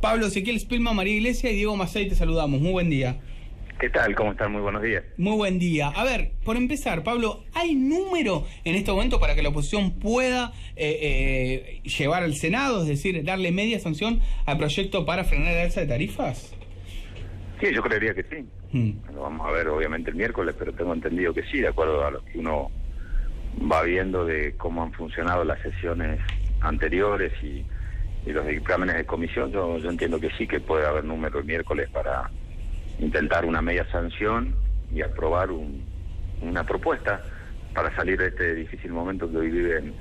Pablo Ezequiel Spilman, María Iglesia y Diego Masay, te saludamos. Muy buen día. ¿Qué tal? ¿Cómo están? Muy buenos días. Muy buen día. A ver, por empezar, Pablo, ¿hay número en este momento para que la oposición pueda llevar al Senado, es decir, darle media sanción al proyecto para frenar el alza de tarifas? Sí, yo creería que sí. Lo vamos a ver obviamente el miércoles, pero tengo entendido que sí, de acuerdo a lo que uno va viendo de cómo han funcionado las sesiones anteriores y los dictámenes de comisión. Yo entiendo que sí, que puede haber número el miércoles para intentar una media sanción y aprobar una propuesta para salir de este difícil momento que hoy viven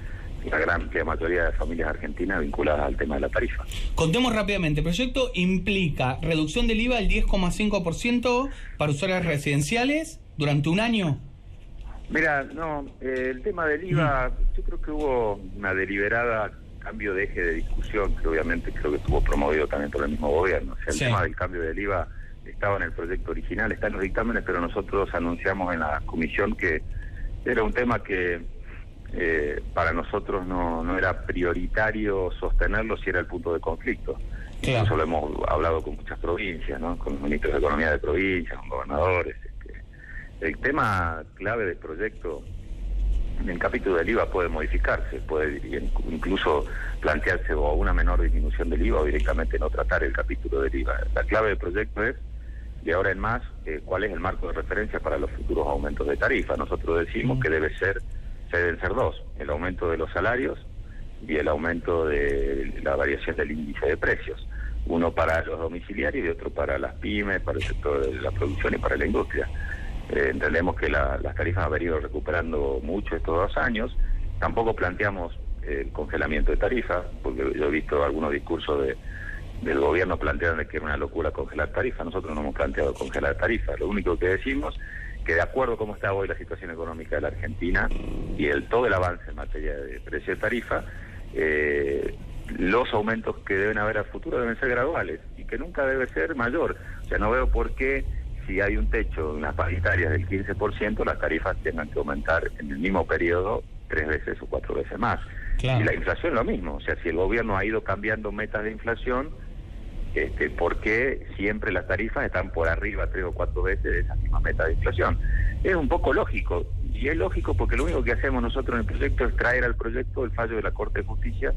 la gran amplia mayoría de familias argentinas vinculadas al tema de la tarifa. Contemos rápidamente. El proyecto implica reducción del IVA al 10,5% para usuarios residenciales durante un año. Mira, no, el tema del IVA, yo creo que hubo una deliberada cambio de eje de discusión, que obviamente creo que estuvo promovido también por el mismo gobierno. O sea, el tema del cambio del IVA estaba en el proyecto original, está en los dictámenes, pero nosotros anunciamos en la comisión que era un tema que para nosotros no era prioritario sostenerlo si era el punto de conflicto. Claro. Incluso lo hemos hablado con muchas provincias, ¿no? Con los ministros de Economía de provincias, con gobernadores. El tema clave del proyecto, en el capítulo del IVA puede modificarse, puede incluso plantearse o una menor disminución del IVA o directamente no tratar el capítulo del IVA. La clave del proyecto es, de ahora en más, cuál es el marco de referencia para los futuros aumentos de tarifa. Nosotros decimos que deben ser dos, el aumento de los salarios y el aumento de la variación del índice de precios. Uno para los domiciliarios y otro para las pymes, para el sector de la producción y para la industria. Entendemos que las tarifas han venido recuperando mucho estos 2 años. Tampoco planteamos el congelamiento de tarifas, porque yo he visto algunos discursos del gobierno planteando que era una locura congelar tarifas. Nosotros no hemos planteado congelar tarifas. Lo único que decimos que de acuerdo a cómo está hoy la situación económica de la Argentina y todo el avance en materia de precio de tarifa, los aumentos que deben haber al futuro deben ser graduales y que nunca debe ser mayor. O sea, no veo por qué, si hay un techo en las paritarias del 15%, las tarifas tengan que aumentar en el mismo periodo 3 veces o 4 veces más. Claro. Y la inflación lo mismo. O sea, si el gobierno ha ido cambiando metas de inflación, ¿por qué siempre las tarifas están por arriba 3 o 4 veces de esa misma meta de inflación? Es un poco lógico, y es lógico porque lo único que hacemos nosotros en el proyecto es traer al proyecto el fallo de la Corte de Justicia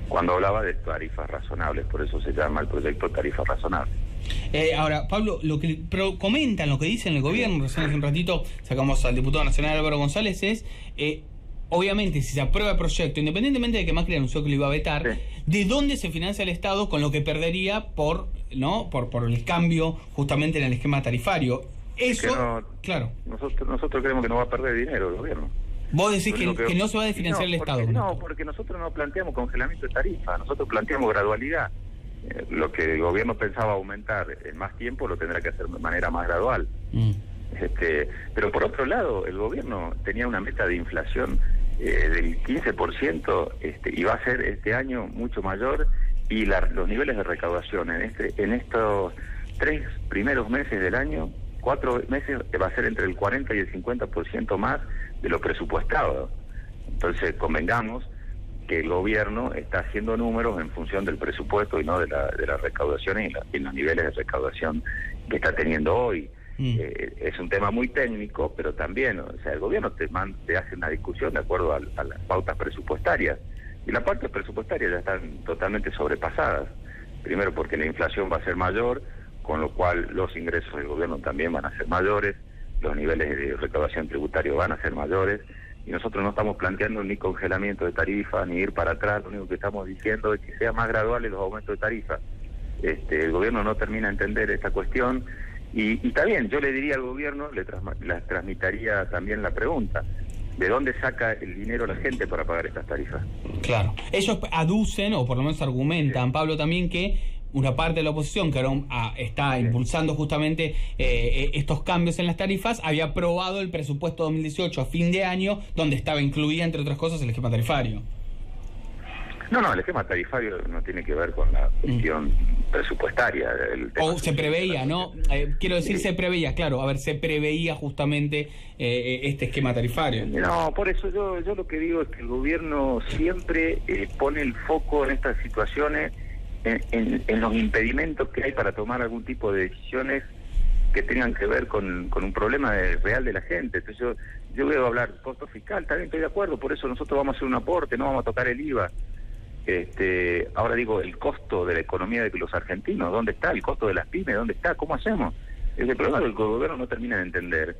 cuando hablaba de tarifas razonables, por eso se llama el proyecto Tarifas Razonables. Ahora, Pablo, lo que comentan, lo que dicen el gobierno, recién hace un ratito sacamos al diputado nacional Álvaro González, es... obviamente, si se aprueba el proyecto, independientemente de que Macri anunció que lo iba a vetar, sí, ¿de dónde se financia el Estado con lo que perdería por el cambio justamente en el esquema tarifario? Eso, claro. Nosotros creemos que no va a perder dinero el gobierno. Vos decís que no se va a desfinanciar el Estado. No, porque nosotros no planteamos congelamiento de tarifa, nosotros planteamos gradualidad. Lo que el gobierno pensaba aumentar en más tiempo lo tendrá que hacer de manera más gradual. Pero por otro lado, el gobierno tenía una meta de inflación del 15% y va a ser este año mucho mayor, y los niveles de recaudación en estos 3 primeros meses del año, 4 meses, va a ser entre el 40 y el 50% más de lo presupuestado. Entonces convengamos que el gobierno está haciendo números en función del presupuesto y no de las recaudaciones y los niveles de recaudación que está teniendo hoy. Es un tema muy técnico, pero también, o sea, el gobierno te hace una discusión de acuerdo a las pautas presupuestarias, y las pautas presupuestarias ya están totalmente sobrepasadas. Primero porque la inflación va a ser mayor, con lo cual los ingresos del gobierno también van a ser mayores, los niveles de recaudación tributaria van a ser mayores, y nosotros no estamos planteando ni congelamiento de tarifas, ni ir para atrás. Lo único que estamos diciendo es que sean más graduales los aumentos de tarifas. El gobierno no termina de entender esta cuestión. Y está bien, yo le diría al gobierno, le transmitiría también la pregunta: ¿de dónde saca el dinero la gente para pagar estas tarifas? Claro. Ellos aducen, o por lo menos argumentan, sí, Pablo, también que una parte de la oposición que ahora está impulsando justamente estos cambios en las tarifas, había aprobado el presupuesto 2018 a fin de año, donde estaba incluida, entre otras cosas, el esquema tarifario. No, el esquema tarifario no tiene que ver con la cuestión presupuestaria. O se preveía, ¿no? Quiero decir, se preveía, claro. A ver, se preveía justamente este esquema tarifario. No, por eso yo lo que digo es que el gobierno siempre pone el foco en estas situaciones en los impedimentos que hay para tomar algún tipo de decisiones que tengan que ver con un problema real de la gente. Entonces yo veo hablar costo fiscal, también estoy de acuerdo, por eso nosotros vamos a hacer un aporte, no vamos a tocar el IVA. Ahora digo, el costo de la economía de los argentinos, ¿dónde está? El costo de las pymes, ¿dónde está? ¿Cómo hacemos? Es el problema del gobierno no termina de entender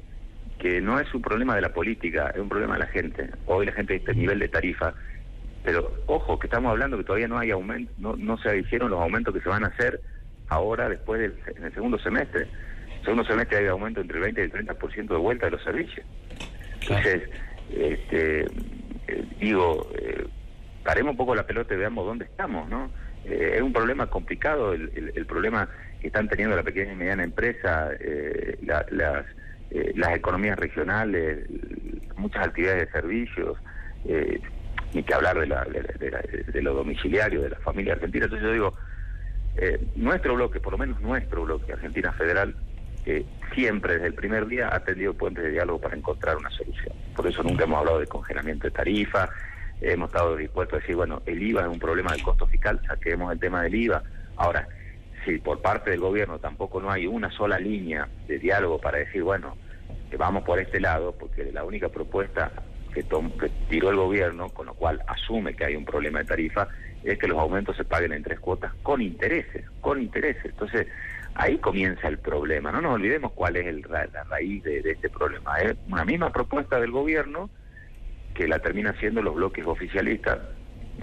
que no es un problema de la política, es un problema de la gente. Hoy la gente a este nivel de tarifa, pero ojo, que estamos hablando que todavía no hay aumento, no se hicieron los aumentos que se van a hacer ahora después en el segundo semestre. En el segundo semestre hay aumento entre el 20 y el 30% de vuelta de los servicios. Entonces, paremos un poco la pelota y veamos dónde estamos, ¿no? Es un problema complicado, el problema que están teniendo la pequeña y mediana empresa, las economías regionales, muchas actividades de servicios, ni que hablar de lo domiciliario, de la familia argentina. Entonces yo digo, nuestro bloque, por lo menos nuestro bloque, Argentina Federal, siempre desde el primer día ha tendido puentes de diálogo para encontrar una solución. Por eso nunca hemos hablado de congelamiento de tarifa, hemos estado dispuestos a decir, bueno, el IVA es un problema del costo fiscal, saquemos el tema del IVA. Ahora, si por parte del gobierno tampoco no hay una sola línea de diálogo para decir, bueno, que vamos por este lado, porque la única propuesta que tiró el gobierno, con lo cual asume que hay un problema de tarifa, es que los aumentos se paguen en 3 cuotas con intereses. Entonces, ahí comienza el problema. No nos olvidemos cuál es la raíz de este problema. Es una misma propuesta del gobierno que la termina haciendo los bloques oficialistas,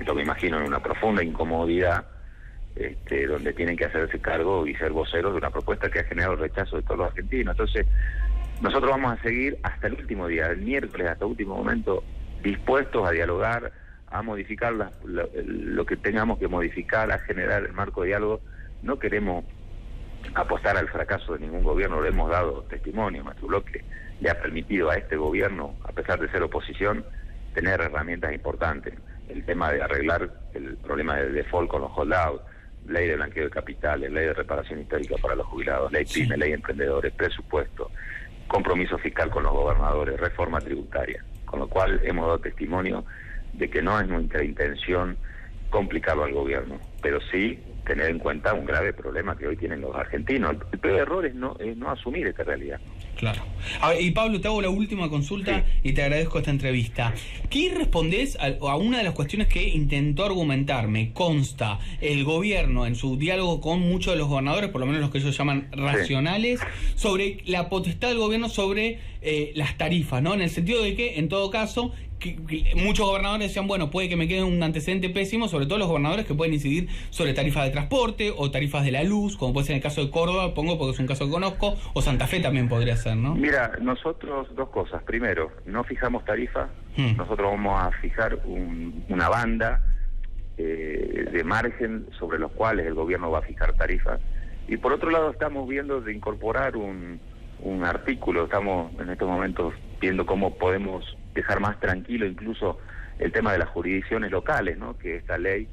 yo me imagino en una profunda incomodidad, donde tienen que hacerse cargo y ser voceros de una propuesta que ha generado el rechazo de todos los argentinos. Entonces, nosotros vamos a seguir hasta el último día, el miércoles hasta el último momento, dispuestos a dialogar, a modificar lo que tengamos que modificar, a generar el marco de diálogo. No queremos apostar al fracaso de ningún gobierno, lo hemos dado testimonio. Nuestro bloque le ha permitido a este gobierno, a pesar de ser oposición, tener herramientas importantes. El tema de arreglar el problema del default con los holdouts, ley de blanqueo de capitales, ley de reparación histórica para los jubilados, ley PYME, ley de emprendedores, presupuesto, compromiso fiscal con los gobernadores, reforma tributaria. Con lo cual hemos dado testimonio de que no es nuestra intención complicarlo al gobierno, pero sí tener en cuenta un grave problema que hoy tienen los argentinos. El peor error es no asumir esta realidad. Claro. Y Pablo, te hago la última consulta y te agradezco esta entrevista. ¿Qué respondés a una de las cuestiones que intentó argumentar? Me consta el gobierno en su diálogo con muchos de los gobernadores, por lo menos los que ellos llaman racionales, sobre la potestad del gobierno sobre las tarifas, ¿no? En el sentido de que, en todo caso, que muchos gobernadores decían, bueno, puede que me quede un antecedente pésimo, sobre todo los gobernadores que pueden incidir sobre tarifas de transporte o tarifas de la luz, como puede ser en el caso de Córdoba, pongo porque es un caso que conozco, o Santa Fe también podría ser, ¿no? Mira, nosotros dos cosas. Primero, no fijamos tarifa, nosotros vamos a fijar una banda de margen sobre los cuales el gobierno va a fijar tarifas. Y por otro lado, estamos viendo de incorporar un artículo, estamos en estos momentos viendo cómo podemos dejar más tranquilo incluso el tema de las jurisdicciones locales, ¿no? Que esta ley,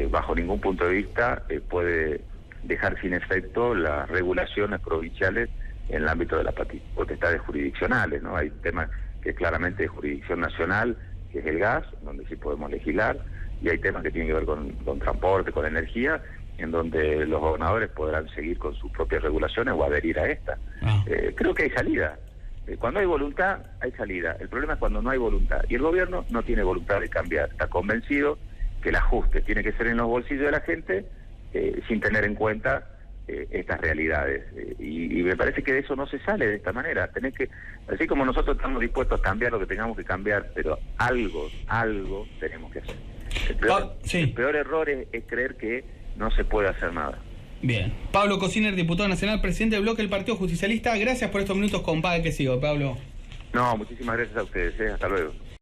bajo ningún punto de vista, puede dejar sin efecto las regulaciones provinciales en el ámbito de las potestades jurisdiccionales, ¿no? Hay temas que es claramente de jurisdicción nacional, que es el gas, donde sí podemos legislar, y hay temas que tienen que ver con transporte, con energía, en donde los gobernadores podrán seguir con sus propias regulaciones o adherir a esta. Creo que hay salida. Cuando hay voluntad, hay salida. El problema es cuando no hay voluntad. Y el gobierno no tiene voluntad de cambiar. Está convencido que el ajuste tiene que ser en los bolsillos de la gente, sin tener en cuenta estas realidades. Y me parece que de eso no se sale de esta manera. Así como nosotros estamos dispuestos a cambiar lo que tengamos que cambiar, pero algo tenemos que hacer. El peor error es creer que no se puede hacer nada. Bien. Pablo Cociner, diputado nacional, presidente del bloque del Partido Justicialista. Gracias por estos minutos con Paga que Sigo, Pablo. No, muchísimas gracias a ustedes. Hasta luego.